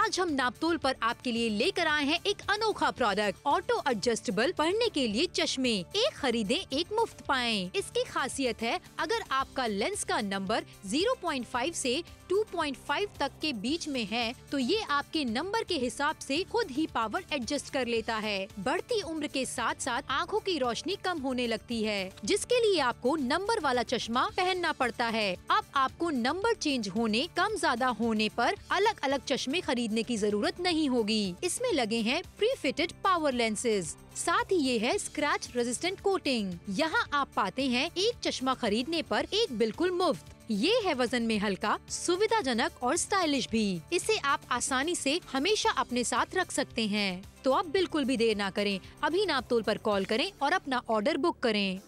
आज हम नापतोल पर आपके लिए लेकर आए हैं एक अनोखा प्रोडक्ट, ऑटो एडजस्टेबल पढ़ने के लिए चश्मे। एक खरीदें एक मुफ्त पाएं। इसकी खासियत है, अगर आपका लेंस का नंबर 0.5 से 2.5 तक के बीच में है तो ये आपके नंबर के हिसाब से खुद ही पावर एडजस्ट कर लेता है। बढ़ती उम्र के साथ साथ आँखों की रोशनी कम होने लगती है, जिसके लिए आपको नंबर वाला चश्मा पहनना पड़ता है। अब आपको नंबर चेंज होने, कम ज्यादा होने पर अलग अलग चश्मे खरीदने की जरूरत नहीं होगी। इसमें लगे हैं प्री फिटेड पावर लेंसेज, साथ ही ये है स्क्रैच रेजिस्टेंट कोटिंग। यहाँ आप पाते हैं एक चश्मा खरीदने पर एक बिल्कुल मुफ्त। ये है वजन में हल्का, सुविधाजनक और स्टाइलिश भी। इसे आप आसानी से हमेशा अपने साथ रख सकते हैं। तो अब बिल्कुल भी देर ना करें, अभी नापतोल पर कॉल करें और अपना ऑर्डर बुक करें।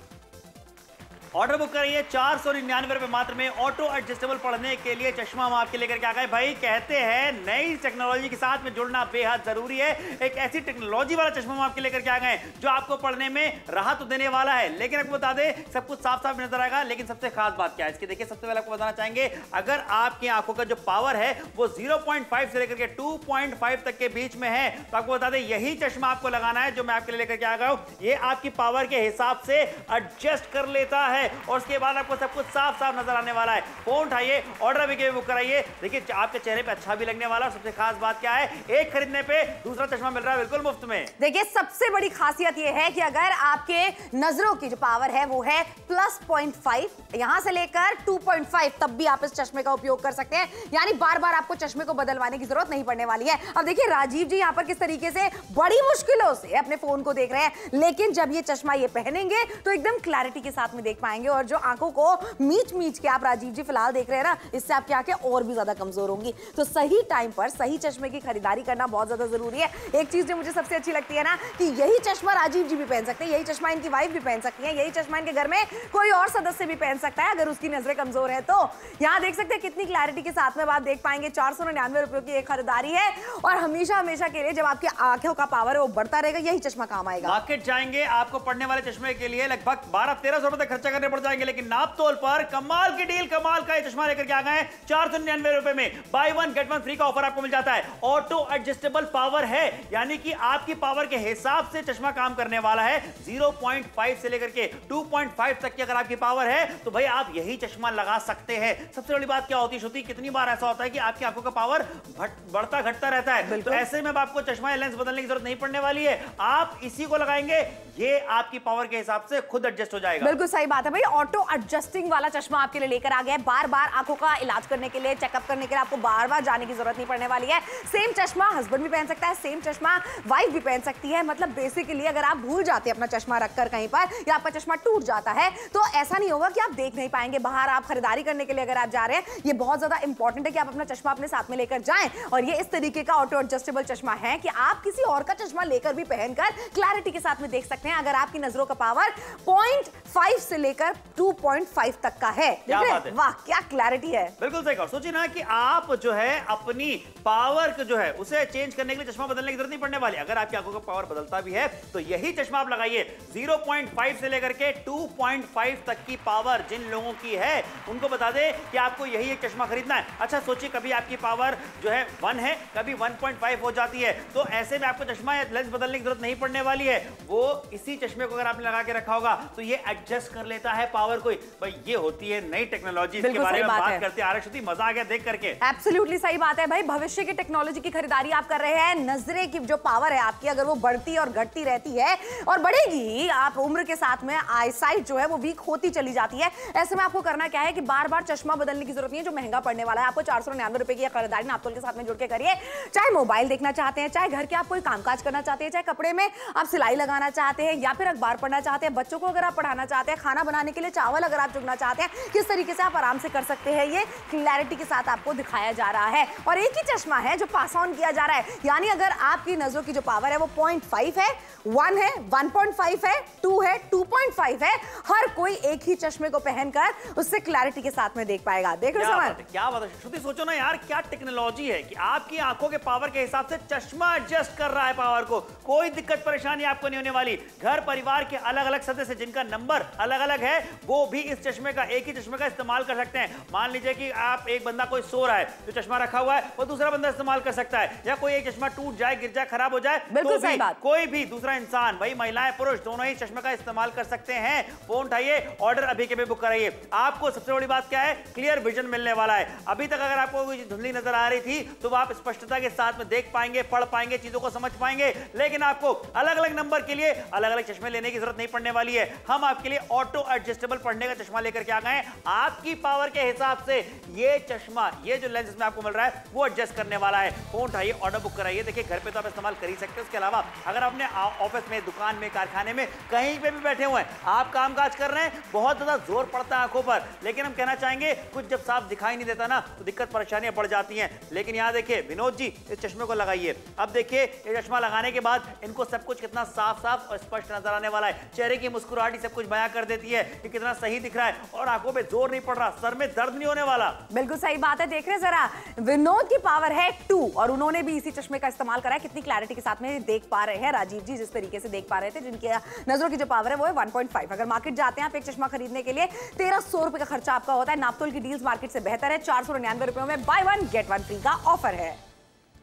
ऑर्डर बुक करिए 499 रुपए मात्र में। ऑटो एडजस्टेबल पढ़ने के लिए चश्मा हम आपके लेकर के आ गए। भाई कहते हैं नई टेक्नोलॉजी के साथ में जुड़ना बेहद जरूरी है। एक ऐसी टेक्नोलॉजी वाला चश्मा हम आपके लेकर के आ गए जो आपको पढ़ने में राहत तो देने वाला है, लेकिन आपको बता दें सब कुछ साफ साफ नजर आएगा। लेकिन सबसे खास बात क्या है इसकी, देखिए सबसे पहले आपको बताना चाहेंगे, अगर आपकी आंखों का जो पावर है वो 0.5 से लेकर के 2.5 तक के बीच में है तो आपको बता दें यही चश्मा आपको लगाना है जो मैं आपके लिए लेकर के आ गया हूं। ये आपकी पावर के हिसाब से एडजस्ट कर लेता है और उसके बाद आपको सब कुछ साफ साफ नजर आने वाला है। फोन उठाइए, ऑर्डर भी बुक कराइए। देखिए आपके चेहरे पे अच्छा भी लगने वाला। सबसे खास बात क्या है, एक खरीदने पे दूसरा चश्मा मिल रहा है बिल्कुल मुफ्त में। देखिए सबसे बड़ी खासियत यह है कि अगर आपके नजरों की जो पावर है वो है +0.5, यहां से लेकर 2.5 तब भी आप इस चश्मे का उपयोग कर सकते हैं। यानी बार बार आपको चश्मे को बदलवाने की जरूरत नहीं पड़ने वाली है। अब देखिए राजीव जी यहाँ पर किस तरीके से बड़ी मुश्किलों से अपने फोन को देख रहे हैं, लेकिन जब ये चश्मा ये पहनेंगे तो एकदम क्लैरिटी के साथ में देख पाएंगे। और जो आंखों को मीच के आप राजीव जी फिलहाल देख रहे हैं ना, इससे आपकी आंखें और भी ज्यादा कमजोर होंगी। तो सही टाइम पर सही चश्मे की खरीदारी करना बहुत ज्यादा जरूरी है। एक चीज जो मुझे सबसे अच्छी लगती है ना कि यही चश्मा राजीव जी भी पहन सकते हैं, यही चश्मा इनकी वाइफ भी पहन सकती है, यही चश्मा इनके घर में कोई और सदस्य भी पहन सकता है अगर उसकी नजरें कमजोर है तो। यहाँ देख सकते हैं कितनी क्लैरिटी के साथ में आप देख पाएंगे। 499 रुपयों की एक खरीदारी है और हमेशा हमेशा के लिए जब आपकी आंखों का पावर है वो बढ़ता रहेगा, यही चश्मा काम आएगा। मार्केट जाएंगे आपको पढ़ने वाले चश्मे के लिए लगभग 1200-1300 रुपए खर्चा करने पड़ जाएंगे, लेकिन नापतोल पर कमाल की डील, कमाल का ये चश्मा लेकर के आ गए हैं 499 रुपए में। बाय 1 गेट 1 फ्री का ऑफर आपको मिल जाता है। ऑटो एडजस्टेबल पावर है, यानी कि आपकी पावर के हिसाब से चश्मा काम करने वाला है। 0.5 से लेकर के 2.5 तक की अगर आपकी पावर है तो भाई आप यही चश्मा लगा सकते हैं। सबसे बड़ी बात क्या होती है श्रुति, कितनी बार ऐसा होता है कि आपकी आंखों का पावर बढ़ता घटता रहता है, तो ऐसे में आपको चश्मा या लेंस बदलने की जरूरत नहीं पड़ने वाली है। आप इसी को लगाएंगे, ये आपकी पावर के हिसाब से खुद एडजस्ट हो जाएगा। बिल्कुल सही बात है भाई, ऑटो एडजस्टिंग वाला चश्मा आपके लिए लेकर आ गया है। बार बार आंखों का इलाज करने के लिए, चेकअप करने के लिए आपको बार बार जाने की जरूरत नहीं पड़ने वाली है। सेम चश्मा हस्बैंड भी पहन सकता है, सेम चश्मा वाइफ भी पहन सकती है। मतलब बेसिकली अगर आप भूल जाते हैं अपना चश्मा रखकर कहीं पर या आपका चश्मा टूट जाता है तो ऐसा नहीं होगा कि आप देख नहीं पाएंगे। बाहर आप खरीदारी करने के लिए अगर आप जा रहे हैं, ये बहुत ज्यादा इंपॉर्टेंट है कि आप अपना चश्मा अपने साथ में लेकर जाएं। और ये इस तरीके का ऑटो एडजस्टेबल चश्मा है कि आप किसी और का चश्मा लेकर भी पहनकर क्लैरिटी के साथ में देख सकते हैं अगर आपकी नजरों का पावर 0.5 से लेकर 2.5 तक का है। वाह क्या क्लैरिटी है। बिल्कुल सही कहा। सोचिए ना कि आप जो है अपनी पावर को जो है उसे चेंज करने के लिए चश्मा बदलने की जरूरत नहीं पड़ने वाली। अगर आपकी आंखों का पावर बदलता भी है तो यही चश्मा आप लगाइए। 0.5 से लेकर के 2.5 तक की पावर जिन लोगों की है उनको बता दें कि आपको यही एक चश्मा खरीदना है। अच्छा सोचिए कभी आपकी पावर जो है 1 है, कभी 1.5 हो जाती है, तो ऐसे में आपको चश्मा या लेंस बदलने की जरूरत नहीं पड़ने वाली है। वो इसी चश्मे को अगर आपने लगा के रखा होगा तो ये एडजस्ट कर लेता है पावर को। भाई ये होती है नई टेक्नोलॉजी, इसके बारे में बात करते आ रहे, मजा आ गया देख करके। एब्सोल्युटली सही बात है भाई, भविष्य की टेक्नोलॉजी की खरीदारी आप कर रहे हैं। नजरें की जो पावर है आपकी अगर वो बढ़ती और घटती रहती है और बढ़ेगी, आप उम्र के साथ में आई साइट जो है वो वीक होती चली जाती है। ऐसे में आपको करना क्या है कि बार बार चश्मा बदलने की जरूरत नहीं है जो महंगा पड़ने वाला है। आपको 499 रुपए की खरीदारी नापतोल के साथ में जुड़ के करिए। चाहे मोबाइल देखना चाहते हैं, चाहे घर के आप कोई कामकाज करना चाहते हैं, चाहे कपड़े में आप सिलाई लगाना चाहते हैं या फिर अखबार पढ़ना चाहते हैं, बच्चों को अगर आप पढ़ाना चाहते हैं, खाना बनाने के लिए चावल अगर आप चुगना चाहते हैं, किस तरीके से आप आराम से कर सकते हैं ये क्लैरिटी के साथ आपको दिखाया जा रहा है। और एक ही चश्मा है जो पास ऑन किया जा रहा है, यानी अगर आपकी नजरों की जो पावर है वो 0.5 है, 1 है, 1.5 है, 2 है, 2.5 है, हर कोई एक ही चश्मे को पहनकर उससे क्लैरिटी के साथ में देख पाएगा। देख रहे हो क्या बात है श्रुति, सोचो ना यार क्या टेक्नोलॉजी है कि आपकी आंखों के पावर के हिसाब से चश्मा एडजस्ट कर रहा है पावर को। कोई दिक्कत परेशानी आपको नहीं होने वाली। घर परिवार के अलग अलग सदस्य जिनका नंबर अलग अलग है वो भी इस चश्मे का, एक ही चश्मे का इस्तेमाल कर सकते हैं। मान लीजिए कि आप एक बंदा कोई सो रहा है, जो चश्मा रखा हुआ है वो दूसरा बंदा इस्तेमाल कर सकता है, या कोई एक चश्मा टूट जाए, गिर जाए, खराब हो जाए, बिल्कुल सही बात। कोई भी दूसरा इंसान, भाई महिलाएं पुरुष दोनों ही चश्मे का इस्तेमाल कर सकते हैं। फोन उठाइए, ऑर्डर अभी के भी बुक कराइए। आपको सबसे बड़ी बात क्या है, क्लियर विजन मिलने वाला है। अभी तक अगर आपको कोई धुंधली नजर आ रही थी तो आप स्पष्टता के साथ में देख पाएंगे, पढ़ पाएंगे, चीजों को समझ पाएंगे, लेकिन आपको अलग अलग नंबर के लिए अलग अलग चश्मे लेने की जरूरत नहीं पड़ने वाली है। हम आपके लिए ऑटो एडजस्टेबल पढ़ने का चश्मा लेकर के आ गए हैं। आपकी पावर के हिसाब से ये चश्मा, ये जो लेंस इसमें आपको मिल रहा है वो एडजस्ट करने वाला है। फोन उठाइए, ऑर्डर बुक कराइए। देखिए घर पे तो आप इस्तेमाल कर ही सकते हैं, उसके अलावा अगर अपने ऑफिस में, दुकान में, कारखाने में कहीं पे भी बैठे हुए हैं, आप कामकाज कर रहे हैं, बहुत ज्यादा जोर पड़ता है आंखों पर, लेकिन हम कहना चाहेंगे कुछ जब साफ दिखाई नहीं देता ना तो दिक्कत परेशानियां बढ़ जाती हैं। लेकिन यहां देखिए विनोद जी, इस चश्मे को लगाइए। अब देखिए ये चश्मा लगाने के बाद इनको सब कुछ कितना साफ साफ और स्पष्ट नजर आने वाला है। चेहरे की मुस्कुराहट सब कुछ बयां कर देती है कि कितना सही दिख रहा है, और आंखों पे जोर नहीं पड़ रहा, सर में दर्द नहीं होने वाला। बिल्कुल सही बात है। देख रहे जरा, विनोद की पावर है 2 और उन्होंने भी इसी चश्मे का इस्तेमाल करा है। कितनी क्लैरिटी के साथ में देख पा रहे हैं राजीव जी, जिस तरीके से देख पा रहे थे। जिनकी नजरों की जो पावर है वो है 1.5। अगर मार्केट जाते हैं आप एक चश्मा खरीदने के लिए 1300 रुपए का खर्चा आपका होता है। नापतोल की डील्स मार्केट से बेहतर है। 499 रुपए में बाय 1 गेट 1 फ्री का ऑफर है।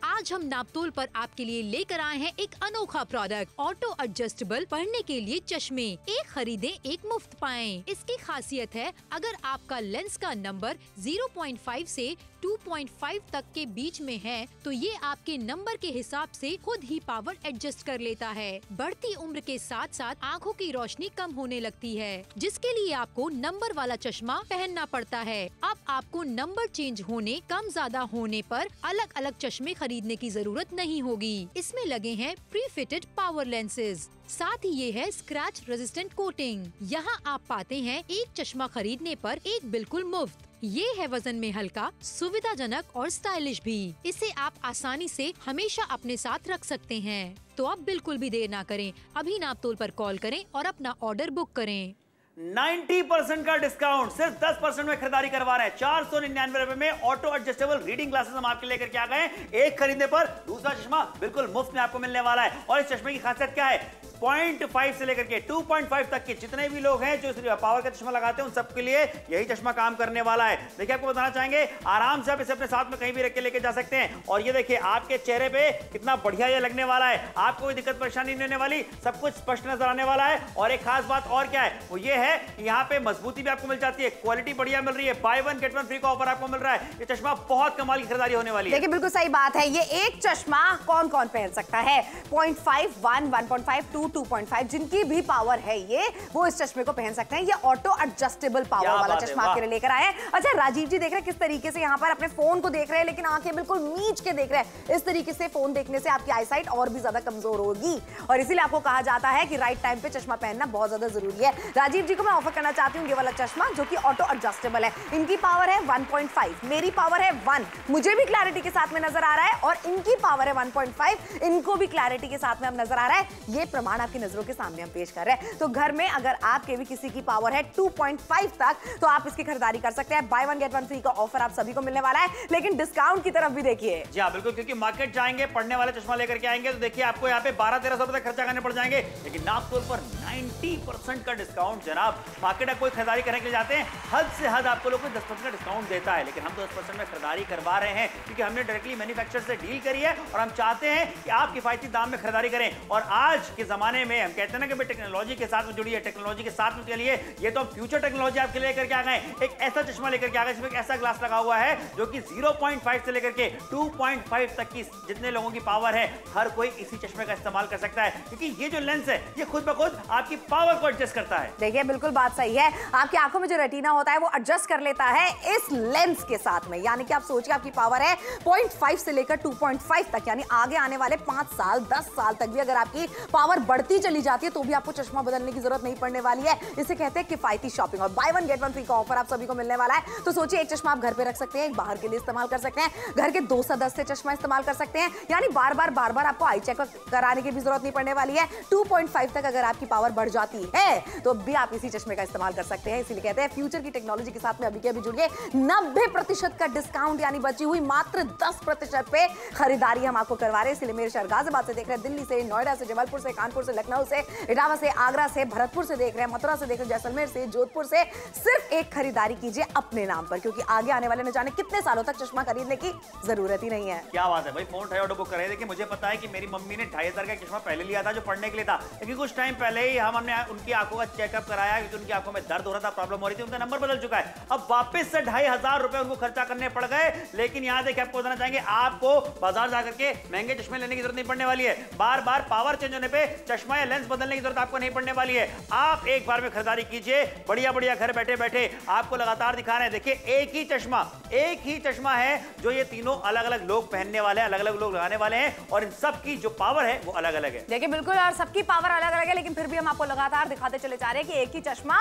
आज हम नापतोल पर आपके लिए लेकर आए हैं एक अनोखा प्रोडक्ट, ऑटो एडजस्टेबल पढ़ने के लिए चश्मे। एक खरीदें एक मुफ्त पाएं। इसकी खासियत है, अगर आपका लेंस का नंबर 0.5 से 2.5 तक के बीच में है तो ये आपके नंबर के हिसाब से खुद ही पावर एडजस्ट कर लेता है। बढ़ती उम्र के साथ साथ आँखों की रोशनी कम होने लगती है, जिसके लिए आपको नंबर वाला चश्मा पहनना पड़ता है। अब आपको नंबर चेंज होने, कम ज्यादा होने पर अलग अलग चश्मे खरीदने की जरूरत नहीं होगी। इसमें लगे हैं प्री फिटेड पावर लेंसेज, साथ ही ये है स्क्रैच रेजिस्टेंट कोटिंग। यहाँ आप पाते हैं एक चश्मा खरीदने पर एक बिल्कुल मुफ्त। ये है वजन में हल्का, सुविधाजनक और स्टाइलिश भी। इसे आप आसानी से हमेशा अपने साथ रख सकते हैं। तो आप बिल्कुल भी देर ना करें, अभी नापतोल पर कॉल करें और अपना ऑर्डर बुक करें। 90% का डिस्काउंट, सिर्फ 10% में खरीदारी करवा रहे हैं। 499 रुपए में ऑटो एडजस्टेबल रीडिंग ग्लासेस हम आपके लेकर के आ गए। एक खरीदने पर दूसरा चश्मा बिल्कुल मुफ्त में आपको मिलने वाला है। और इस चश्मे की खासियत क्या है, 0.5 से लेकर के 2.5 तक के जितने भी लोग हैं जो इस पावर का चश्मा लगाते हैं उन सबके लिए यही चश्मा काम करने वाला है। देखिए आपको बताना चाहेंगे, आराम से आप इसे अपने साथ में कहीं भी रख के लेके जा सकते हैं। और ये देखिए आपके चेहरे पे कितना बढ़िया ये लगने वाला है, आपको कोई दिक्कत परेशानी नहीं होने वाली, सब कुछ स्पष्ट नजर आने वाला है। और एक खास बात और क्या है, वो ये है यहाँ पे मजबूती भी आपको मिल जाती है, क्वालिटी बढ़िया मिल रही है। बाय 1 गेट 1 फ्री का ऑफर आपको मिल रहा है। ये चश्मा बहुत कमाल की खरीदारी होने वाली है। देखिए बिल्कुल सही बात है। ये एक चश्मा कौन कौन पहन सकता है, 0.5, 1, 1.5, 2, 2.5, जिनकी भी पावर है ये, वो इस चश्मे को पहन सकते हैं। ये ऑटो एडजस्टेबल पावर वाला चश्मा आपके लिए लेकर आए हैं। अच्छा राजीव जी देख रहे हैं किस तरीके से यहाँ पर अपने फोन को देख रहे हैं, लेकिन आंखें बिल्कुल मीच के देख रहे हैं। इस तरीके से फोन देखने से आपकी आईसाइट और भी ज्यादा कमजोर होगी, और इसीलिए आपको कहा जाता है कि राइट टाइम पे चश्मा पहनना बहुत ज्यादा जरूरी है। राजीव जी को मैं ऑफर करना चाहती हूँ ये वाला चश्मा, जो कि ऑटो एडजस्टेबल है। इनकी पावर है 1.5, मेरी पावर है 1, मुझे भी क्लैरिटी के साथ में नजर आ रहा है, और इनकी पावर है 1.5, इनको भी क्लैरिटी के साथ में अब नजर आ रहा है। ये प्रमाण आपकी नजरों के सामने हम पेश कर रहे हैं। तो घर में अगर आपके भी किसी की पावर है 2.5 तक, तो आप इसकी खरीदारी कर सकते हैं। बाय 1 गेट 1 फ्री का ऑफर आप सभी को मिलने वाला है। लेकिन डिस्काउंट की तरफ भी देखिए। जी हाँ बिल्कुल, क्योंकि मार्केट जाएंगे, पढ़ने वाले चश्मा लेकर के आएंगे तो देखिए आपको यहाँ पे 1200-1300 रुपए खर्चा करने पड़ जाएंगे, लेकिन नापतोल पर 90% का डिस्काउंट। जनाब मार्केट में कोई खरीदारी करने के लिए जाते हैं, हद से हद आपको लोगों को 10% का डिस्काउंट देता है, लेकिन हम 10% में खरीदारी करवा रहे हैं क्योंकि हमने डायरेक्टली मैन्युफैक्चरर से डील करी है और हम चाहते हैं कि आप किफायती दाम में खरीदारी करें। और आज के जमाने में हम कहते हैं ना कि टेक्नोलॉजी के साथ में जुड़ी है, टेक्नोलॉजी के साथ में चलिए। ये तो हम फ्यूचर टेक्नोलॉजी आपके लिए लेकर के आ गए। एक ऐसा चश्मा लेकर के आ गए जिसमें एक ऐसा ग्लास लगा हुआ है जो कि 0.5 से लेकर के 2.5 तक की जितने लोगों की पावर है, हर कोई इसी चश्मे का इस्तेमाल कर सकता है, क्योंकि ये जो लेंस है ये खुद ब खुद आपकी पावर को एडजस्ट करता है। देखिए बिल्कुल बात सही है। आपकी आंखों में जो रेटिना होता है वो एडजस्ट कर लेता है इस लेंस के साथ में। यानी कि आप सोचिए आपकी पावर है 0.5 से लेकर 2.5 तक, यानी आगे आने वाले 5 साल 10 साल तक भी अगर आपकी पावर बढ़ती चली जाती है तो भी आपको चश्मा बदलने की जरूरत नहीं पड़ने वाली है। इसे कहते हैं किफायती शॉपिंग। और बाय 1 गेट 1 फ्री का ऑफर आप सभी को मिलने वाला है। तो सोचिए एक चश्मा आप घर पे रख सकते हैं, एक बाहर के लिए इस्तेमाल कर सकते हैं, घर के 2 सदस्य से चश्मा इस्तेमाल कर सकते हैं, यानी बार बार आपको आई चेक कराने की भी जरूरत नहीं पड़ने वाली है। 2.5 तक अगर आपकी पावर बढ़ जाती है तो भी आप इसी चश्मे का इस्तेमाल कर सकते हैं। इसीलिए कहते हैं फ्यूचर की टेक्नोलॉजी के साथ में अभी के अभी जुड़िए। 90% का डिस्काउंट, यानी बची हुई मात्र 10% पे खरीदारी हम आपको करवा रहे हैं। इसलिए मेरे शहर गाजियाबाद से देख रहे हैं, दिल्ली से, नोएडा से, जबलपुर से, कानपुर से, लखनऊ से, इटावा से, आगरा से, भरतपुर से देख रहे हैं, मथुरा से देख रहे हैं, जैसलमेर से, जोधपुर से, सिर्फ एक खरीदारी कीजिए अपने नाम पर, क्योंकि आगे आने वाले न जाने कितने सालों तक चश्मा खरीदने की जरूरत ही नहीं है। क्या बात है भाई, फोन उठाए ऑर्डर बुक कर रहे हैं। देखिए मुझे पता है कि मेरी मम्मी ने 2500 का चश्मा पहले लिया था जो पढ़ने के लिए था, लेकिन कुछ टाइम पहले ही हमने उनकी आंखों का चेकअप कराया क्योंकि उनकी आंखों में दर्द हो रहा था, प्रॉब्लम हो रही थी, उनका नंबर बदल चुका है। अब वापस से 2500 रुपए उनको खर्चा करने पड़ गए। लेकिन यहाँ देखिए आपको बताना चाहेंगे, आपको बाजार जाकर के महंगे चश्मे लेने की जरूरत नहीं पड़ने वाली है। बार बार पावर चेंज होने पे चश्मा या लेंस बदलने की जरूरत आपको नहीं पड़ने वाली है। आप एक बार में खरीदारी कीजिए, बढ़िया बढ़िया घर बैठे बैठे आपको लगातार दिखा रहे हैं। देखिए एक ही चश्मा है जो ये तीनों अलग अलग लोग पहनने वाले हैं, अलग अलग लोग लगाने वाले हैं, और इन सब की जो पावर है वो अलग अलग है। देखिए बिल्कुल, और सबकी पावर अलग अलग है, लेकिन फिर भी हम आपको लगातार दिखाते चले जा रहे हैं कि एक ही चश्मा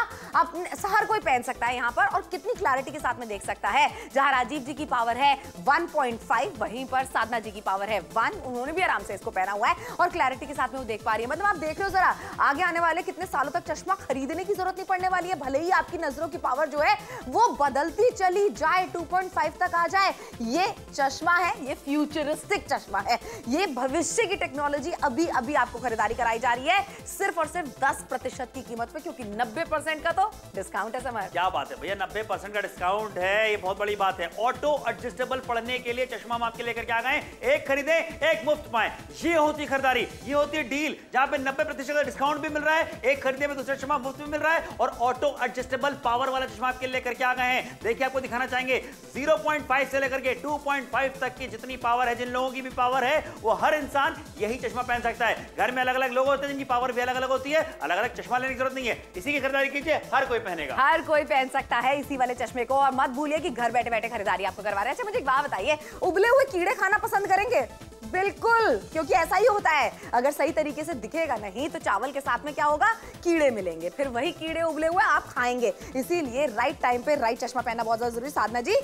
हर कोई पहन सकता है यहाँ पर, और कितनी क्लैरिटी के साथ में देख सकता है। जहां राजीव जी की पावर है 1.5, वहीं पर साधना जी की पावर है 1। उन्होंने भी आराम से इसको पहना हुआ है और क्लैरिटी के साथ में वो देख पा रही है। मतलब आप देख रहे हो जरा, आगे आने वाले कितने सालों तक चश्मा खरीदने की जरूरत नहीं पड़ने वाली है। भले ही आपकी नजरों की पावर जो है वो बदलती चली जाए, 2.5 तक आ जाए। ये चश्मा है, ये फ्यूचरिस्टिक चश्मा है, ये भविष्य की टेक्नोलॉजी अभी अभी आपको खरीदारी कराई जा रही है सिर्फ और सिर्फ 10% की कीमत पे, क्योंकि 90% का तो डिस्काउंट है। समझ क्या बात है भैया, 90% का डिस्काउंट है, ये बहुत बड़ी बात है। ऑटो एडजस्टेबल पढ़ने के लिए चश्मा हम आपके लेकर के आ गए, एक खरीदे एक मुफ्त पाए। ये होती खरीदारी, ये होती है डील, जहां पे 90% का डिस्काउंट भी मिल रहा है, एक खरीदने में दूसरा चश्मा मुफ्त भी मिल रहा है, और ऑटो एडजस्टेबल पावर वाला चश्मा आपके लेकर के आ गए हैं। देखिए आपको दिखाना चाहेंगे, 0.5 से लेकर के 2.5 तक की जितनी पावर है, जिन लोगों की भी पावर है, वो हर इंसान यही चश्मा पहन सकता है। घर में अलग अलग लोग होते हैं जिनकी पावर भी अलग अलग होती है, अलग अलग चश्मा लेने की जरूरत नहीं है। इसी की खरीदारी कीजिए, हर कोई पहनेगा, हर कोई पहन सकता है इसी वाले चश्मे को। और मत भूलिए कि घर बैठे बैठे खरीदारी आपको करवा रहे हैं। अच्छा मुझे एक बात बताइए, उबले हुए कीड़े खाना पसंद करेंगे? बिल्कुल, क्योंकि ऐसा ही होता है, अगर सही तरीके से दिखेगा नहीं तो चावल के साथ में क्या होगा, कीड़े मिलेंगे, फिर वही कीड़े उबले हुए आप खाएंगे। इसीलिए राइट टाइम पे राइट चश्मा पहनना बहुत ज्यादा जरूरी। साधना जी,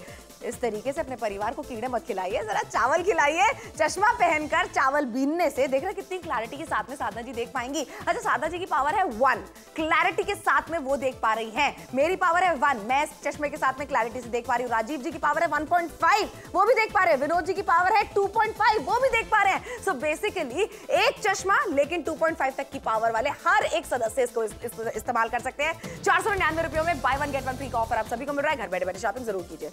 इस तरीके से अपने परिवार को कीड़े मत खिलाइए, जरा चावल खिलाइए। चश्मा पहनकर चावल बीनने से देख रहे कितनी क्लैरिटी के साथ में साधना जी देख पाएंगी। अच्छा, साधना जी की पावर है 1, क्लैरिटी के साथ में वो देख पा रही हैं। मेरी पावर है 1, मैं इस चश्मे के साथ में क्लैरिटी से देख पा रही हूँ। राजीव जी की पावर है 1.5, वो भी देख पा रहे हैं। विनोद जी की पावर है 2.5, वो भी देख पा रहे हैं। सो बेसिकली एक चश्मा, लेकिन 2.5 तक की पावर वाले हर एक सदस्य इसको इस्तेमाल कर सकते हैं। 499 रुपयों में बाय 1 गेट 1 फ्री का ऑफर आप सभी को मिल रहा है। घर बैठे बैठे शॉपिंग जरूर कीजिए।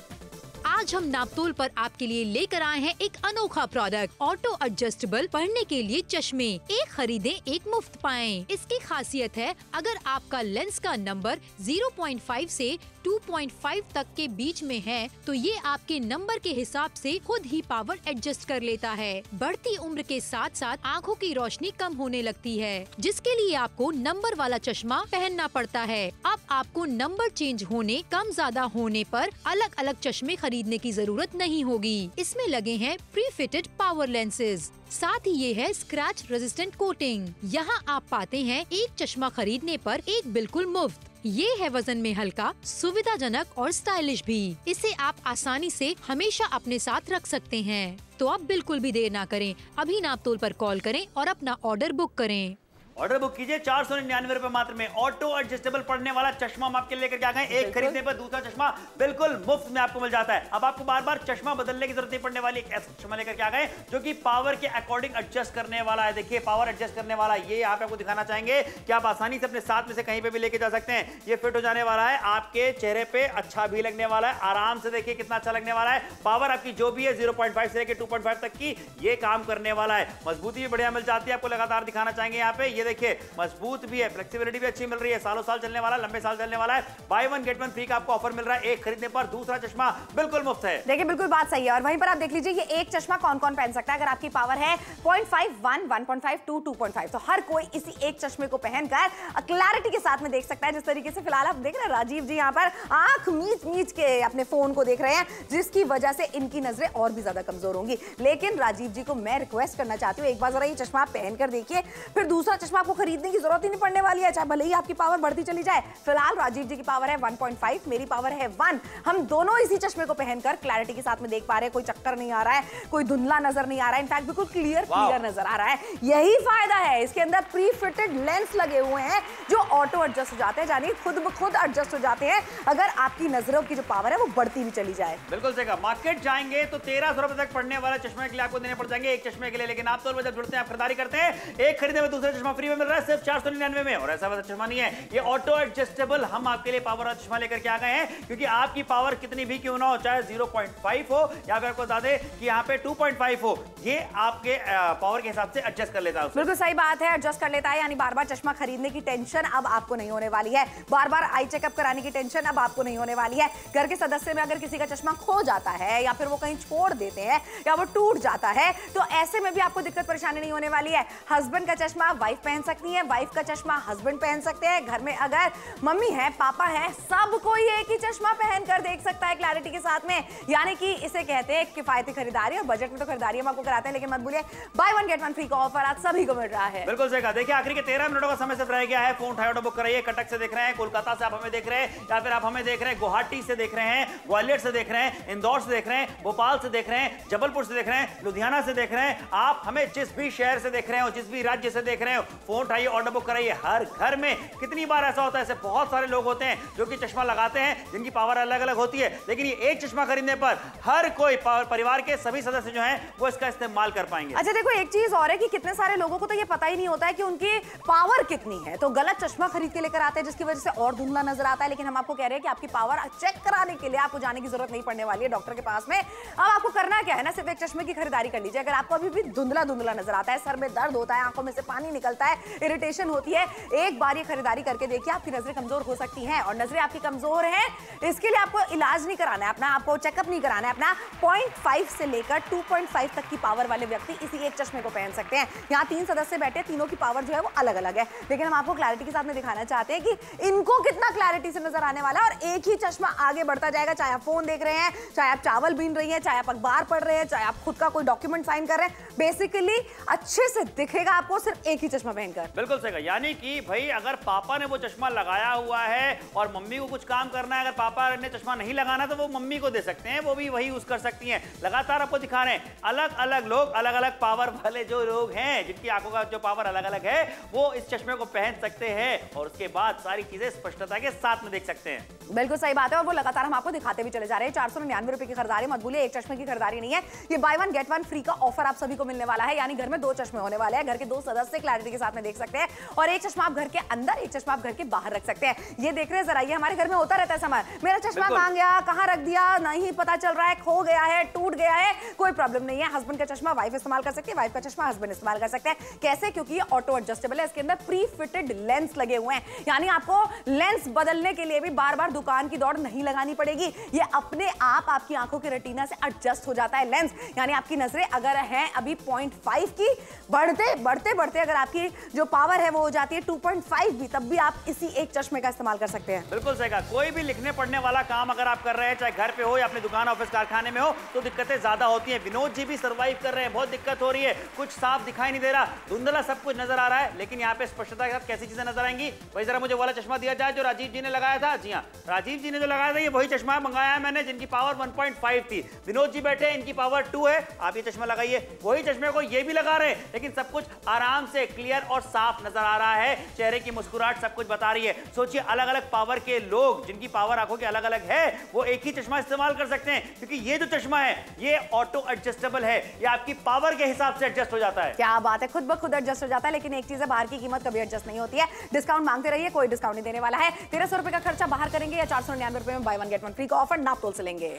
आज हम नापतोल पर आपके लिए लेकर आए हैं एक अनोखा प्रोडक्ट, ऑटो एडजस्टेबल पढ़ने के लिए चश्मे। एक खरीदें एक मुफ्त पाएं। इसकी खासियत है, अगर आपका लेंस का नंबर 0.5 से 2.5 तक के बीच में है तो ये आपके नंबर के हिसाब से खुद ही पावर एडजस्ट कर लेता है। बढ़ती उम्र के साथ साथ आँखों की रोशनी कम होने लगती है, जिसके लिए आपको नंबर वाला चश्मा पहनना पड़ता है। अब आपको नंबर चेंज होने, कम ज्यादा होने पर अलग अलग चश्मे खरीदने की जरूरत नहीं होगी। इसमें लगे हैं प्री फिटेड पावर लेंसेज, साथ ही ये है स्क्रैच रेजिस्टेंट कोटिंग। यहाँ आप पाते हैं एक चश्मा खरीदने पर एक बिल्कुल मुफ्त। ये है वजन में हल्का, सुविधाजनक और स्टाइलिश भी। इसे आप आसानी से हमेशा अपने साथ रख सकते हैं। तो आप बिल्कुल भी देर ना करें, अभी नापतोल पर कॉल करें और अपना ऑर्डर बुक करें। ऑर्डर बुक कीजिए 499 रुपए मात्र में। ऑटो एडजस्टेबल पढ़ने वाला चश्मा हम आपके लेकर के आ गए। एक खरीदने पर दूसरा चश्मा बिल्कुल मुफ्त में आपको मिल जाता है। अब आपको बार बार चश्मा बदलने की जरूरत नहीं पड़ने वाली। एक ऐसा चश्मा लेकर के आ गए जो कि पावर के अकॉर्डिंग एडजस्ट करने वाला है। देखिए पावर एडजस्ट करने वाला, ये यहाँ पे आपको दिखाना चाहेंगे कि आप आसानी से अपने साथ में से कहीं पे भी लेके जा सकते हैं। ये फिट हो जाने वाला है, आपके चेहरे पे अच्छा भी लगने वाला है। आराम से देखिए कितना अच्छा लगने वाला है। पावर आपकी जो भी है 0.5 से लेकर 2.5 तक की ये काम करने वाला है। मजबूती भी बढ़िया मिल जाती है, आपको लगातार दिखाना चाहेंगे यहाँ पे। ये देखिए मजबूत भी है, फ्लेक्सिबिलिटी भी अच्छी मिल रही है, सालों साल चलने वाला, लंबे साल चलने वाला है। बाय 1 गेट 1 फ्री का आपको ऑफर मिल रहा है। एक खरीदने पर दूसरा चश्मा बिल्कुल मुफ्त है। देखिए बिल्कुल बात सही है। और वहीं पर आप देख लीजिए ये एक चश्मा कौन कौन पहन सकता है। अगर आपकी पावर है 0.5, 1, 1.5, 2, 2.5 तो हर कोई इसी एक चश्मे को पहनकर क्लैरिटी के साथ में देख सकता है। जिस तरीके से फिलहाल आप देख रहे हैं राजीव जी यहाँ पर आंख मीच मीच के अपने फोन को देख रहे हैं, जिसकी वजह से इनकी नजरें और भी ज्यादा कमजोर होंगी। लेकिन राजीव जी को मैं रिक्वेस्ट करना चाहती हूँ, एक बार जरा ये चश्मा आप पहनकर देखिए, फिर दूसरा चश्मा आपको खरीदने की जरूरत ही नहीं पड़ने वाली है, चाहे भले ही आपकी पावर बढ़ती चली जाए। फिलहाल राजीव जी की पावर है 1.5, मेरी पावर है 1। हम दोनों इसी चश्मे को पहनकर क्लैरिटी के साथ में देख पा रहे हैं। कोई चक्कर नहीं आ रहा है, कोई धुंधला नजर नहीं आ रहा है, इनफैक्ट बिल्कुल क्लियर नजर आ रहा है। यही फायदा है, इसके अंदर प्री फिटेड लेंस लगे हुए हैं जो ऑटो एडजस्ट हो जाते हैं, यानी खुद ब खुद एडजस्ट हो जाते हैं अगर आपकी नजरों की जो पावर है वो बढ़ती भी चली जाए। बिल्कुल सही कहा। मार्केट जाएंगे तो 1300 रुपए तक पड़ने वाला चश्मे के लिए आपको देने पड़ जाएंगे एक चश्मे के लिए, लेकिन आप तो जब जुड़ते हैं, आप खरीदारी करते हैं, एक खरीदने में दूसरा चश्मा फ्री फ्री में मिल रहा है सिर्फ 499 में। और ऐसा वाला चश्मा नहीं है, ये ऑटो एडजस्टेबल हम आपके लिए पावर वाला चश्मा लेकर के आ गए हैं, क्योंकि आपकी पावर कितनी भी क्यों ना हो, चाहे 0.5 हो या फिर आपको बता दें कि यहाँ पे 2.5 हो, ये आपके पावर के हिसाब से एडजस्ट कर लेता है। बिल्कुल सही बात है, एडजस्ट कर लेता है। यानी बार बार चश्मा खरीदने की टेंशन अब आपको नहीं होने वाली है, बार बार आई चेकअप कराने की टेंशन अब आपको नहीं होने वाली है। घर के सदस्य में अगर किसी का चश्मा खो जाता है या फिर वो कहीं छोड़ देते हैं या वो टूट जाता है, तो ऐसे में भी आपको दिक्कत परेशानी नहीं होने वाली है। हस्बैंड का चश्मा वाइफ पहन सकती है, वाइफ का चश्मा हस्बैंड पहन सकते हैं। घर में अगर मम्मी है, पापा है, सब कोई एक ही चश्मा पहन कर देख सकता है क्लैरिटी के साथ में। यानी कि इसे कहते हैं किफायती खरीदारी, और बजट में तो खरीदारी हम आपको कराते हैं, लेकिन मत भूलिए by one get one free का ऑफर आज सभी को मिल रहा है। बिल्कुल सही कहा। देखिए आखिरी के 13 मिनटों का समय सिर्फ रह गया है। फोन उठाइए, ऑटो बुक कराइए। कटक से देख रहे हैं, कोलकाता से आप हमें देख रहे हैं, या फिर आप हमें देख रहे हैं गुवाहाटी से देख रहे हैं, ग्वालियर से देख रहे हैं, इंदौर से देख रहे हैं, भोपाल से देख रहे हैं, जबलपुर से देख रहे हैं, लुधियाना से देख रहे हैं, आप हमें जिस भी शहर से देख रहे हो, जिस भी राज्य से देख रहे हो, फोन उठाइए, ऑर्डर बुक कराइए। हर घर में कितनी बार ऐसा होता है, ऐसे बहुत सारे लोग होते हैं जो कि चश्मा लगाते हैं, जिनकी पावर अलग अलग होती है, लेकिन ये एक चश्मा खरीदने पर हर कोई परिवार के सभी सदस्य जो हैं वो इसका इस्तेमाल कर पाएंगे। अच्छा देखो, एक चीज और है कि कितने सारे लोगों को तो ये पता ही नहीं होता है कि उनकी पावर कितनी है, तो गलत चश्मा खरीद के लेकर आते हैं, जिसकी वजह से और धुंधला नजर आता है। लेकिन हम आपको कह रहे हैं कि आपकी पावर चेक कराने के लिए आपको जाने की जरूरत नहीं पड़ने वाली है डॉक्टर के पास में। अब आपको करना क्या है ना, सिर्फ एक चश्मे की खरीदारी कर लीजिए। अगर आपको अभी भी धुंधला धुंधला नजर आता है, सर में दर्द होता है, आंखों में से पानी निकलता है, इरिटेशन होती है, एक बार ये खरीदारी करके देखिए, आपकी नजरें कमजोर हो सकती हैं। और नजरें आपकी कमजोर हैं, इसके लिए आपको इलाज नहीं कराना है अपना, आपको चेकअप नहीं कराना है अपना। 0.5 से लेकर 2.5 तक की पावर वाले व्यक्ति इसी एक चश्मे को पहन सकते हैं। यहाँ 3 सदस्य बैठे, तीनों की पावर जो है वो अलग अलग है, लेकिन हम आपको क्लैरिटी के साथ में दिखाना चाहते हैं कि इनको कितना क्लैरिटी से नजर आने वाला है। और एक ही चश्मा आगे बढ़ता जाएगा, चाहे आप फोन देख रहे हैं, चाहे आप चावल बीन रही हैं, चाहे आप अखबार पढ़ रहे हैं, चाहे आप खुद का कोई डॉक्यूमेंट साइन कर रहे हैं, बेसिकली अच्छे से दिखेगा आपको सिर्फ एक ही चश्मा पहनकर। बिल्कुल सही। यानी कि भाई अगर पापा ने वो चश्मा लगाया हुआ है और मम्मी को कुछ काम करना है, अगर पापा ने चश्मा नहीं लगाना तो वो मम्मी को दे सकते हैं, वो भी वही यूज कर सकती हैं। लगातार आपको दिखा रहे हैं अलग अलग लोग, अलग अलग पावर वाले जो लोग हैं, जिनकी आंखों का जो पावर अलग अलग है, वो इस चश्मे को पहन सकते हैं और उसके बाद सारी चीजें स्पष्टता के साथ में देख सकते हैं। बिल्कुल सही बात है, और वो लगातार हम आपको दिखाते भी चले जा रहे हैं। 499 रुपए की खरीदारी, मत भूलिए एक चश्मे की खरीदारी नहीं है, ये by one get one free का ऑफर आप सभी को मिलने वाला है। यानी घर में 2 चश्मे होने वाले हैं, घर के 2 सदस्य क्लैरिटी के साथ में देख सकते हैं, और एक चश्मा आप घर के अंदर, एक चश्मा आप घर के बाहर रख सकते हैं। ये देख रहे हैं जरा, ये हमारे घर में होता रहता है समय, मेरा चश्मा कहां गया, कहां रख दिया, नहीं पता चल रहा है, खो गया है, टूट गया है, कोई प्रॉब्लम नहीं है। हस्बैंड का चश्मा वाइफ इस्तेमाल कर सकती है, वाइफ का चश्मा हस्बैंड इस्तेमाल कर सकते हैं। कैसे? क्योंकि ये ऑटो एडजस्टेबल है, इसके अंदर प्री फिटेड लेंस लगे हुए हैं, यानी आपको लेंस बदलने के लिए भी बार बार दुकान की दौड़ नहीं लगानी पड़ेगी। ये अपने आप आपकी आंखों के रेटिना से एडजस्ट हो जाता है लेंस। यानी आपकी नजरें अगर हैं अभी 0.5 की, बढ़ते बढ़ते बढ़ते अगर आपकी जो पावर है वो हो जाती है 2.5 भी, तब भी आप इसी एक चश्मे का इस्तेमाल कर सकते हैं। बिल्कुल सही कहा। कोई भी लिखने पढ़ने वाला काम अगर आप कर रहे हैं, चाहे घर पे हो या अपनी दुकान ऑफिस कारखाने में हो, तो दिक्कतें ज्यादा होती हैं। विनोद जी भी सर्वाइव कर रहे हैं, बहुत दिक्कत हो रही है, कुछ साफ दिखाई नहीं दे रहा, धुंधला सब कुछ नजर आ रहा है, लेकिन यहाँ पे स्पष्टता के साथ कैसी चीजें नजर आएंगी। भाई जरा मुझे वाला चश्मा दिया जाए जो राजीव जी ने लगाया था। जी हाँ, राजीव जी ने जो लगाया था ये वही चश्मा मंगाया है मैंने, जिनकी पावर 1.5 थी। विनोद जी बैठे, इनकी पावर 2 है, आप ये चश्मा लगाइए। वही चश्मे को ये भी लगा रहे हैं, लेकिन सब कुछ आराम से क्लियर और साफ नजर आ रहा है, चेहरे की मुस्कुराहट सब कुछ बता रही है। सोचिए अलग अलग पावर के लोग, जिनकी पावर आंखों के अलग अलग है, वो एक ही चश्मा इस्तेमाल कर सकते हैं, क्योंकि ये जो चश्मा है ये ऑटो एडजस्टेबल है, ये आपकी पावर के हिसाब से एडजस्ट हो जाता है। क्या बात है, खुद ब खुद एडजस्ट हो जाता है। लेकिन एक चीज है, बाहर की कीमत कभी एडजस्ट नहीं होती है। डिस्काउंट मांगते रहिए, कोई डिस्काउंट नहीं देने वाला है। 1300 रुपए का खर्चा बाहर करेंगे या 499 रुपए में by one get one free का ऑफर नापतोल से लेंगे।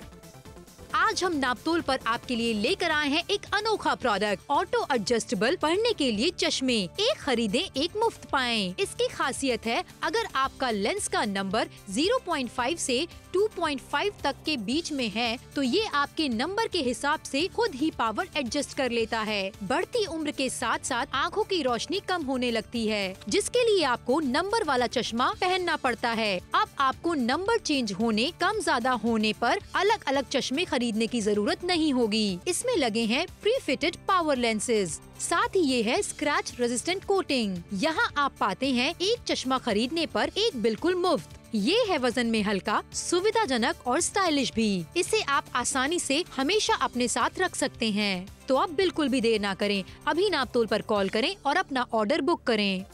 आज हम नापतोल पर आपके लिए लेकर आए हैं एक अनोखा प्रोडक्ट, ऑटो एडजस्टेबल पढ़ने के लिए चश्मे। एक खरीदें एक मुफ्त पाएं। इसकी खासियत है, अगर आपका लेंस का नंबर 0.5 से 2.5 तक के बीच में है, तो ये आपके नंबर के हिसाब से खुद ही पावर एडजस्ट कर लेता है। बढ़ती उम्र के साथ साथ आँखों की रोशनी कम होने लगती है, जिसके लिए आपको नंबर वाला चश्मा पहनना पड़ता है। अब आपको नंबर चेंज होने, कम ज्यादा होने पर अलग अलग चश्मे खरीदने की जरूरत नहीं होगी। इसमें लगे हैं प्री फिटेड पावर लेंसेज, साथ ही ये है स्क्रैच रेजिस्टेंट कोटिंग। यहाँ आप पाते हैं एक चश्मा खरीदने पर एक बिल्कुल मुफ्त। ये है वजन में हल्का, सुविधाजनक और स्टाइलिश भी। इसे आप आसानी से हमेशा अपने साथ रख सकते हैं। तो अब बिल्कुल भी देर ना करें, अभी नापतोल पर कॉल करें और अपना ऑर्डर बुक करें।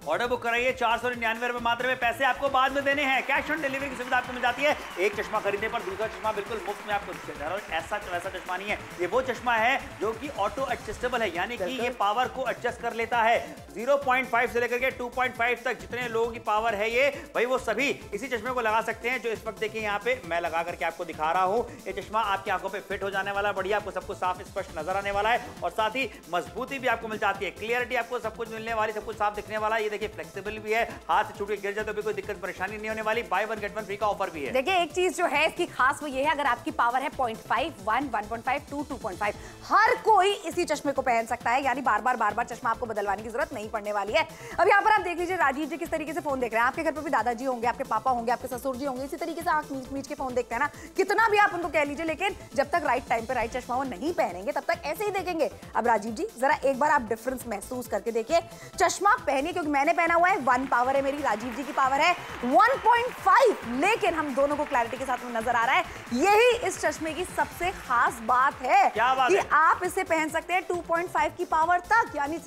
ऑर्डर बुक कराइए 499 रुपए मात्र में, पैसे आपको बाद में देने हैं, कैश ऑन डिलीवरी की सुविधा आपको मिल जाती है। एक चश्मा खरीदने पर दूसरा चश्मा बिल्कुल मुफ्त में आपको दिया जा रहा है। ऐसा वैसा चश्मा नहीं है, ये वो चश्मा है जो कि ऑटो एडजस्टेबल है, यानी कि ये पावर को एडजस्ट कर लेता है। 0.5 से लेकर के 2.5 तक जितने लोगों की पावर है ये भाई वो सभी इसी चश्मे को लगा सकते हैं, जो इस वक्त देखिए यहाँ पे मैं लगा करके आपको दिखा रहा हूँ। ये चश्मा आपकी आंखों पे फिट हो जाने वाला है, बढ़िया आपको सब कुछ साफ स्पष्ट नजर आने वाला है और साथ ही मजबूती भी आपको मिल जाती है, क्लियरिटी आपको सब कुछ मिलने वाली, सब कुछ साफ दिखने वाला है। ये देखिए फ्लेक्सिबल भी है, हाथ से छूट के गिर जाए तो भी कोई दिक्कत परेशानी नहीं होने वाली। By one get one free का ऑफर भी है। देखिए एक चीज जो है इसकी खास वो ये है, अगर आपकी पावर है 0.5, 1, 1.5, 2, 2.5, हर कोई इसी चश्मे को पहन सकता है, यानी बार बार चश्मा आपको बदलवाने की जरूरत नहीं पड़ने वाली है। अब यहाँ पर आप देख लीजिए राजीव जी किस तरीके से फोन देख रहे हैं। आपके घर पर भी दादाजी होंगे, आपके पापा होंगे, आपके ससुर जी होंगे, इसी तरीके से आंख मीच के फोन देखते हैं ना, कितना भी आप उनको कह लीजिए, लेकिन जब तक राइट टाइम पे राइट चश्मा वो नहीं पहनेंगे तब तक ऐसे ही देखेंगे। अब राजीव जी जरा एक बार आप डिफरेंस महसूस करके देखिए, चश्मा पहनिए, क्योंकि मैंने पहना हुआ है 1 पावर है मेरी, राजीव जी की पावर है 1.5, लेकिन हम दोनों को क्लैरिटी के साथ में नजर आ रहा है। यही इस चश्मे की सबसे खास बात है कि आप इसे पहन सकते हैं 2.5 की पावर तक, यानी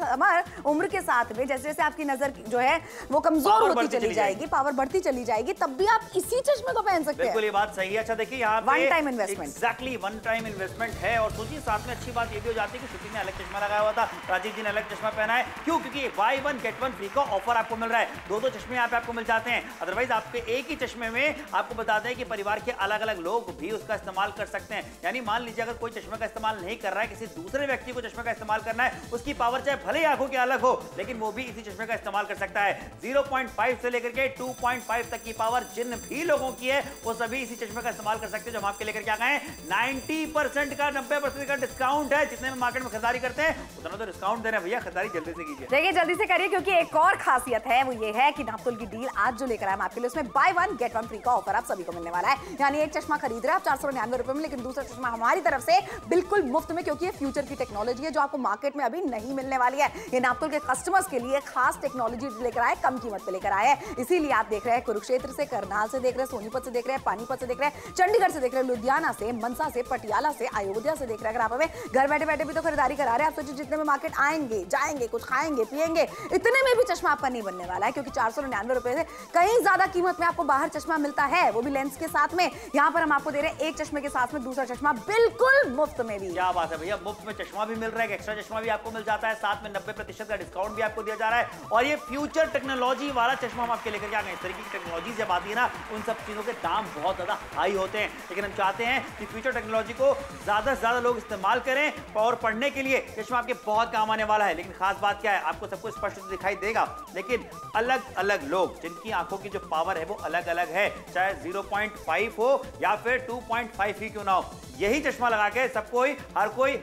उम्र के साथ में जैसे जैसे आपकी नजर जो है वो कमजोर होती चली जाएगी, पावर बढ़ती चली जाएगी, तब भी आप इसी चश्मे को पहन सकते हैं। बिल्कुल ये बात सही है। अच्छा देखिए यहाँ पे one time investment, exactly one time investment है। और सोचिए साथ में अच्छी बात ये भी हो जाती है कि श्रुति ने अलग चश्मा लगाया हुआ था, राजीव जी ने अलग चश्मा पहना है, क्यों? क्योंकि by one get one free का ऑफर आपको मिल रहा है। दो चश्मे यहाँ पे आपको मिल जाते हैं, अदरवाइज आपके एक ही चश्मे में आपको बता दें कि परिवार के अलग अलग लोग भी उसका इस्तेमाल कर सकते हैं। यानी मान लीजिए अगर कोई चश्मे का इस्तेमाल नहीं कर रहा है, किसी दूसरे व्यक्ति को चश्मे का इस्तेमाल करना है, उसकी पावर चाहे भले ही आंखों की अलग हो, लेकिन वो भी इसी चश्मे का इस्तेमाल कर सकता है। 0.5 से लेकर के 2.5 तक की पावर जिन भी लोगों की है वो सभी इसी चश्मे का इस्तेमाल कर सकते हैं, जो हम आपके लेकर के आ गए हैं। 90% का 90% का डिस्काउंट है। जितने में मार्केट में खरीदारी करते हैं उतना तो डिस्काउंट दे रहे हैं भैया, खरीदारी जल्दी से कीजिए। देखिए जल्दी से करिए, क्योंकि एक और खासियत है वो ये है कि नापतोल की डील आज जो लेकर आए हम आपके लिए, उसमें by one get one free का ऑफर आप सभी को मिलने वाला है। यानी एक चश्मा खरीद रहे हैं आप 499 रुपए में, लेकिन दूसरा चश्मा हमारी तरफ से बिल्कुल मुफ्त में, क्योंकि ये फ्यूचर की टेक्नोलॉजी है जो आपको मार्केट में अभी नहीं मिलने वाली है। ये नापतोल के कस्टमर्स के लिए खास टेक्नोलॉजी लेकर आए, कम कीमत पे लेकर आए हैं। इसीलिए आप देख रहे हैं कुरुक्षेत्र से, करनाल से देख रहे हैं, सोनीपत से देख रहे हैं, पानीपत से देख रहे हैं, चंडीगढ़ से देख रहे हैं, लुधियाना से, मनसा से, पटियाला से, अयोध्या से देख रहे हैं। अगर आप हमें घर बैठे बैठे भी तो खरीदारी करा रहे हैं, आप सोचिए जितने में मार्केट आएंगे जाएंगे, कुछ खाएंगे पिएंगे, इतने में भी चश्मा आपका नहीं बनने वाला है, क्योंकि 499 रुपए से कहीं ज्यादा कीमत में आपको बाहर चश्मा मिलता है, वो भी लेंस के साथ में। यहाँ पर हम आपको दे रहे हैं एक चश्मे के साथ में दूसरा चश्मा बिल्कुल मुफ्त में भी। क्या बात है भैया, मुफ्त में चश्मा भी मिल रहा है, एक्स्ट्रा चश्मा भी आपको मिल जाता है, साथ में 90% का डिस्काउंट भी आपको दिया जा रहा है। और ये फ्यूचर टेक्नोलॉजी वाला चश्मा हम आपके लेकर के आ गए। इस तरीके की टेक्नोलॉजी जब आती है ना, उन सब चीजों के दाम बहुत ज्यादा हाई होते हैं, लेकिन हम चाहते हैं कि फ्यूचर टेक्नोलॉजी को ज्यादा से ज्यादा लोग इस्तेमाल करें और पढ़ने के लिए चश्मा आपके बहुत काम आने वाला है। लेकिन खास बात क्या है, आपको सब कुछ स्पष्ट दिखाई देगा, लेकिन अलग अलग लोग जिनकी आंखों की जो पावर है वो अलग अलग है, चाहे 0.5 हो या फिर 2.5 ही क्यों ना हो, यही चश्मा लगा के सब कोई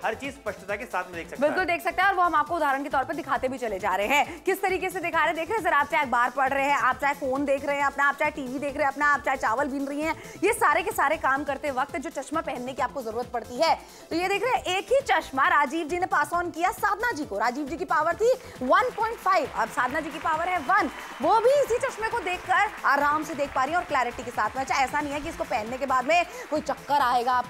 हर चीज स्पष्टता के साथ में देख सकता है। बिल्कुल देख सकते हैं, और वो हम आपको उदाहरण के तौर पर दिखाते भी चले जा रहे हैं। किस तरीके से दिखा रहे हैं, देख रहे हैं जरा, आप चाहे अखबार पढ़ रहे हैं, आप चाहे फोन देख रहे हैं अपना, आप चाहे टीवी देख रहे हैं अपना, आप चाहे चावल बीन रही हैं, ये सारे के सारे काम करते वक्त जो चश्मा पहनने की आपको जरूरत पड़ती है, तो ये देख रहे हैं एक ही चश्मा राजीव जी ने पास ऑन किया साधना जी को। राजीव जी की पावर थी 1.5, अब साधना जी की पावर है 1, वो भी इसी चश्मे को देखकर आराम से देख पा रही है और क्लैरिटी के साथ में। अच्छा ऐसा नहीं है कि इसको पहनने के बाद में कोई चक्कर आएगा,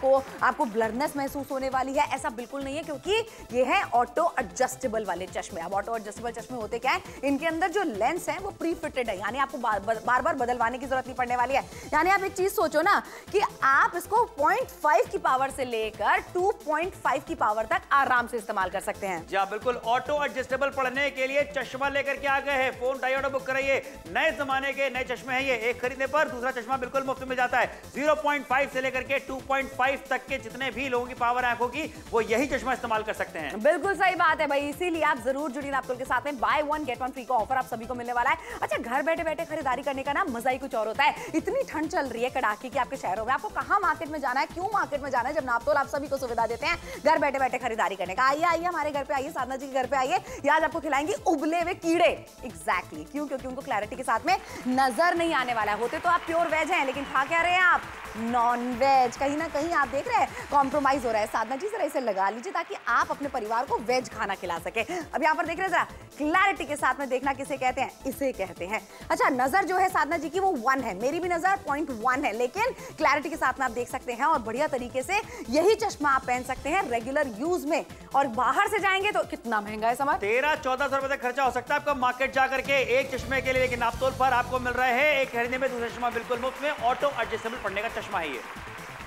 आपको ब्लरनेस महसूस होने वाली है, ऐसा बिल्कुल नहीं है, क्योंकि ये है ऑटो एडजस्टेबल वाले चश्मे। अब ऑटो एडजस्टेबल चश्मे होते क्या है, इनके अंदर जो लेंस है वो प्री फिटेड है, यानी आपको बार बार बदलवाने की जरूरत नहीं पड़ने वाली है। यानी आप एक चीज सोचो ना कि आप इसको 0.5 की पावर से लेकर 2.5 की पावर तक आराम से इस्तेमाल कर सकते हैं। जी बिल्कुल, ऑटो एडजस्टेबल पढ़ने के लिए चश्मा लेकर के आ गए हैं। फोन डायोड बुक कराइए, नए जमाने के नए चश्मे हैं ये, एक खरीदने पर दूसरा चश्मा बिल्कुल मुफ्त मिल जाता है। 0.5 से लेकर के 2.5 तक के जितने भी लोगों की पावर आंखों की, वो यही चश्मा इस्तेमाल कर सकते हैं। बिल्कुल सही बात है भाई, इसीलिए आप जरूर जुड़िए नापतोल के साथ में, by one get one free का ऑफर आप सभी को मिलने वाला है। अच्छा घर बैठे बैठे खरीदारी करने का ना मजा ही कुछ और होता है। इतनी ठंड चल रही है कड़ाके की आपके शहरों में, आपको कहाँ मार्केट में जाना है, क्यों मार्केट में जाना है, जब नापतोल आप सभी को सुविधा देते हैं घर बैठे बैठे खरीदारी करने का। आइए आइए हमारे घर पे आइए, साधना जी के घर पे आइए, आज आपको खिलाएंगे उबले हुए कीड़े। एग्जैक्टली क्यों, क्योंकि उनको क्लैरिटी के साथ में नजर नहीं आने वाला है। होते तो आप प्योर वेज हैं, लेकिन खा क्या रहे हैं आप, नॉन वेज। कहीं ना कहीं आप देख रहे हैं रहे हैं, कॉम्प्रोमाइज हो रहा है। साधना जी जरा इसे लगा लीजिए ताकि आप अपने परिवार को वेज खाना खिला सके। अब यहाँ पर देख रहे हैं, जरा क्लैरिटी के साथ में देखना किसे कहते हैं, इसे कहते हैं। अच्छा, नजर जो है साधना जी की वो 1 है, मेरी भी नजर 0.1 है, लेकिन क्लैरिटी के साथ में आप देख सकते हैं और बढ़िया तरीके से यही चश्मा आप पहन सकते हैं रेगुलर यूज में। और बाहर से जाएंगे तो कितना महंगा है समर? 1300-1400 रुपए तक खर्चा हो सकता है आपका मार्केट जाकर के एक चश्मे के लिए, लेकिन नापतोल पर आपको मिल रहा है एक खरीदने में दूसरा चश्मा बिल्कुल मुफ्त में। ऑटो एडजस्टेबल पढ़ने का चश्मा है ये।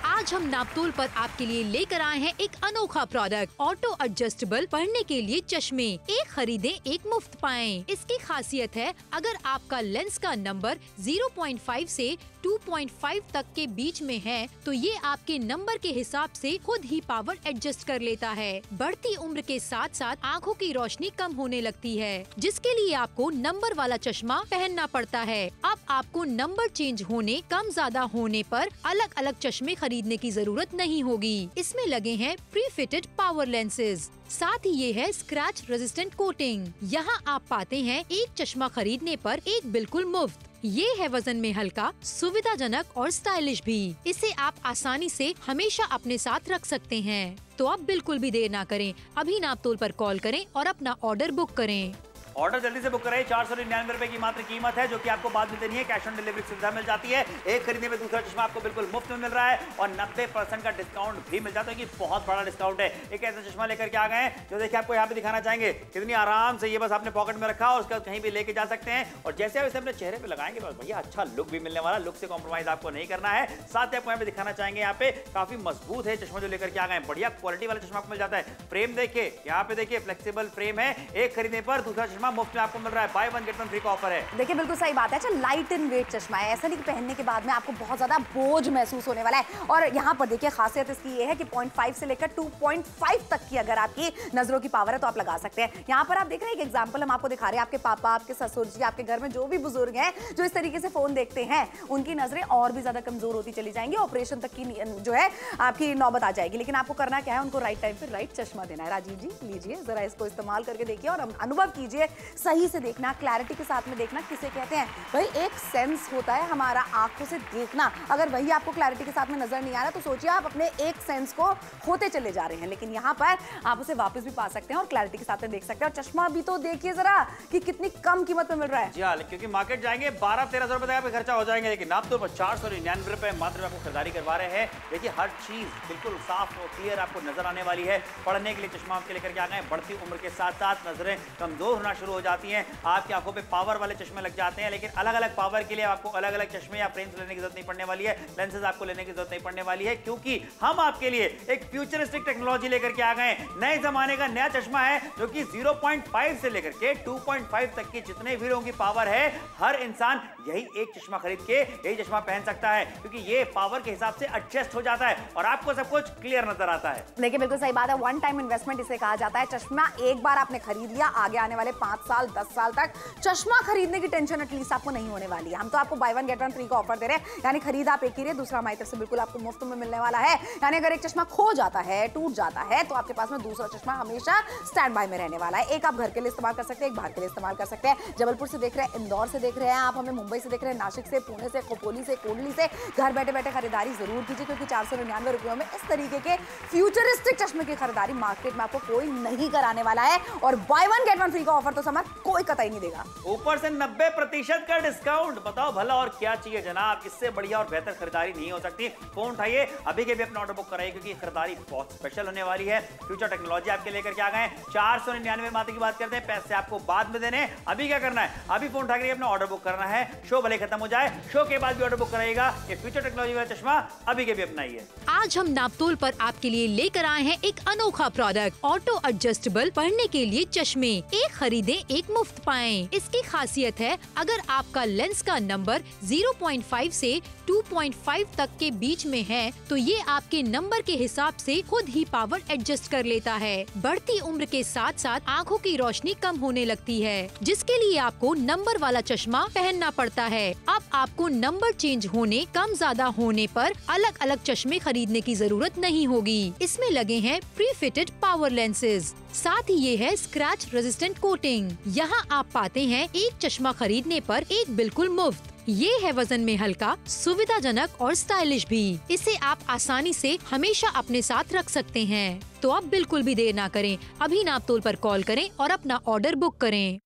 आज हम नापतोल पर आपके लिए लेकर आए हैं एक अनोखा प्रोडक्ट, ऑटो एडजस्टेबल पढ़ने के लिए चश्मे। एक खरीदें एक मुफ्त पाएं। इसकी खासियत है, अगर आपका लेंस का नंबर 0.5 से 2.5 तक के बीच में है तो ये आपके नंबर के हिसाब से खुद ही पावर एडजस्ट कर लेता है। बढ़ती उम्र के साथ साथ आँखों की रोशनी कम होने लगती है, जिसके लिए आपको नंबर वाला चश्मा पहनना पड़ता है। अब आपको नंबर चेंज होने, कम ज्यादा होने पर अलग अलग चश्मे खरीदने की जरूरत नहीं होगी। इसमें लगे हैं प्री फिटेड पावर लेंसेज, साथ ही ये है स्क्रैच रेजिस्टेंट कोटिंग। यहाँ आप पाते हैं एक चश्मा खरीदने पर एक बिल्कुल मुफ्त। ये है वजन में हल्का, सुविधाजनक और स्टाइलिश भी। इसे आप आसानी से हमेशा अपने साथ रख सकते हैं। तो अब बिल्कुल भी देर ना करें, अभी नापतोल पर कॉल करें और अपना ऑर्डर बुक करें। ऑर्डर जल्दी से बुक कराइए। 499 रुपए की मात्र कीमत है, जो कि आपको बाद में देनी है। कैश ऑन डिलीवरी सुविधा मिल जाती है। एक खरीदने में दूसरा चश्मा आपको बिल्कुल मुफ्त में मिल रहा है और 90% का डिस्काउंट भी मिल जाता है, कि बहुत बड़ा डिस्काउंट है। एक ऐसा चश्मा लेकर के आ गए हैं जो देखिए आपको यहाँ पे दिखाना चाहेंगे। कितनी आराम से ये बस आपने पॉकेट में रखा और उसके बाद कहीं भी लेके जा सकते हैं। और जैसे आप इसे अपने चेहरे पे लगाएंगे बस भैया अच्छा लुक भी मिलने वाला। लुक से कॉम्प्रोमाइज आपको नहीं करना है। साथ ही आपको यहाँ पे दिखाना चाहेंगे, यहाँ पे काफी मजबूत है चश्मा जो लेकर के आ गए। बढ़िया क्वालिटी वाला चश्मा आपको मिल जाता है। फ्रेम देखिए, यहाँ पे देखिए फ्लेक्सिबल फ्रेम है। एक खरीदने पर दूसरा चश्मा मुफ्त में आपको मिल रहा है। बाय 1 गेट 1 फ्री का ऑफर है। देखिए बिल्कुल सही बात है। अच्छा, लाइट इन वेट चश्मा है, ऐसा नहीं कि पहनने के बाद में आपको बहुत ज्यादा बोझ महसूस होने वाला है। और यहाँ पर देखिए खासियत इसकी ये है कि 0.5 से लेकर 2.5 तक की अगर आपकी नजरों की पावर है तो आप लगा सकते हैं। यहाँ पर आप देख रहे हैं एक एग्जांपल हम आपको दिखा रहे हैं। आपके पापा, आपके ससुर जी, आपके घर में जो भी बुजुर्ग हैं जो इस तरीके से फोन देखते हैं, उनकी नजरें और भी ज्यादा कमजोर होती चली जाएंगी। ऑपरेशन तक की जो है आपकी नौबत आ जाएगी। लेकिन आपको करना क्या है, उनको राइट टाइम पे राइट चश्मा देना है। राजीव जी लीजिए, जरा इसको इस्तेमाल करके देखिए और अनुभव कीजिए। सही से देखना, क्लैरिटी के साथ में देखना। किसे कहते हैं भाई, एक सेंस होता है हमारा आंखों से देखना। अगर वही आपको क्लैरिटी के साथ में नजर नहीं आ रहा तो सोचिए आप अपने एक सेंस को खोते चले जा रहे हैं। लेकिन यहाँ पर आप उसे वापस भी पा सकते हैं और क्लैरिटी के साथ में देख सकते हैं। और चश्मा भी तो देखिए जरा कि कितनी कम कीमत में मिल रहा है। जी हाँ, क्योंकि मार्केट जाएंगे 1200-1300 रुपए तक खर्चा हो जाएंगे, लेकिन आप तो 499 रुपए मात्र आपको खरीदारी करवा रहे हैं। देखिए हर चीज बिल्कुल साफ और क्लियर आपको नजर आने वाली है। पढ़ने के लिए चश्मा आपके लेकर के आ गए। बढ़ती उम्र के साथ साथ नजरें कमजोर होना शुरू हो जाती हैं। आपकी आंखों पे पावर वाले चश्मे लग जाते हैं, लेकिन अलग अलग पावर के लिए आपको अलग अलग चश्मे या फ्रेम्स लेने की जरूरत नहीं पड़ने वाली है। लेंसेज आपको लेने की जरूरत नहीं पड़ने वाली है, क्योंकि हम आपके लिए एक फ्यूचरिस्टिक टेक्नोलॉजी लेकर के आ गए। नए जमाने का नया चश्मा है, जो कि 0.5 से लेकर के 2.5 तक की जितने भी लोगों की पावर है, हर इंसान यही एक चश्मा खरीद के यही चश्मा पहन सकता है, क्योंकि ये पावर के हिसाब से एडजस्ट हो जाता है और आपको सब कुछ क्लियर नजर आता है। देखिए बिल्कुल सही बात है। वन टाइम इन्वेस्टमेंट इसे कहा जाता है। चश्मा एक बार आपने खरीद लिया, आगे आने वाले 5 साल 10 साल तक चश्मा खरीदने की टेंशन एटलीस्ट आपको नहीं होने वाली है। हम तो आपको बाय 1 गेट 1 फ्री का ऑफर दे रहे हैं, यानी खरीद आप एक ही रहे, दूसरा हमारी तरफ से बिल्कुल आपको मुफ्त में मिलने वाला है। यानी अगर एक चश्मा खो जाता है, टूट जाता है, तो आपके पास में दूसरा चश्मा हमेशा स्टैंड बाय में रहने वाला है। एक आप घर के लिए इस्तेमाल कर सकते हैं, एक बाहर के लिए इस्तेमाल कर सकते हैं। जबलपुर से देख रहे हैं, इंदौर से देख रहे हैं आप हमें, मुंबई से देख रहे हैं, नासिक से, पुणे से, खोपोली से, कोडली से, घर बैठे बैठे खरीदारी जरूर कीजिए, क्योंकि 499 रुपयों में इस तरीके के फ्यूचरिस्टिक चश्मे की खरीदारी मार्केट में आपको कोई नहीं कराने वाला है। और बाय 1 गेट 1 फ्री का ऑफर तो समझ कोई कतई नहीं देगा। ऊपर से 90% का डिस्काउंट। बताओ भला और क्या चाहिए जनाब, इससे बढ़िया और बेहतर खरीदारी नहीं हो सकती। फोन उठाइए, अभी के भी अपना ऑर्डर बुक कराइए, क्योंकि खरीदारी बहुत स्पेशल होने वाली है। फ्यूचर टेक्नोलॉजी आपके लेकर के आ गए। 499 मात्र की बात करते हैं, पैसे आपको बाद में देने। अभी क्या करना है, अभी फोन उठा के अपना ऑर्डर बुक करना है। शो भले खत्म हो जाए, शो के बाद भी ऑर्डर बुक कराइएगा। ये फ्यूचर टेक्नोलॉजी वाला चश्मा अभी के भी अपनाइए। आज हम नापतोल पर आपके लिए लेकर आए हैं एक अनोखा प्रोडक्ट, ऑटो एडजस्टेबल पढ़ने के लिए चश्मे। एक खरीदें एक मुफ्त पाएं। इसकी खासियत है, अगर आपका लेंस का नंबर 0.5 से 2.5 तक के बीच में है तो ये आपके नंबर के हिसाब से खुद ही पावर एडजस्ट कर लेता है। बढ़ती उम्र के साथ साथ आँखों की रोशनी कम होने लगती है, जिसके लिए आपको नंबर वाला चश्मा पहनना पड़ता है। अब आपको नंबर चेंज होने, कम ज्यादा होने पर अलग अलग चश्मे खरीदने की जरूरत नहीं होगी। इसमें लगे हैं प्री फिटेड पावर लेंसेज, साथ ही ये है स्क्रैच रेजिस्टेंट कोटिंग। यहाँ आप पाते हैं एक चश्मा खरीदने पर एक बिल्कुल मुफ्त। ये है वजन में हल्का, सुविधाजनक और स्टाइलिश भी। इसे आप आसानी से हमेशा अपने साथ रख सकते हैं। तो अब बिल्कुल भी देर ना करें, अभी नापतोल पर कॉल करें और अपना ऑर्डर बुक करें।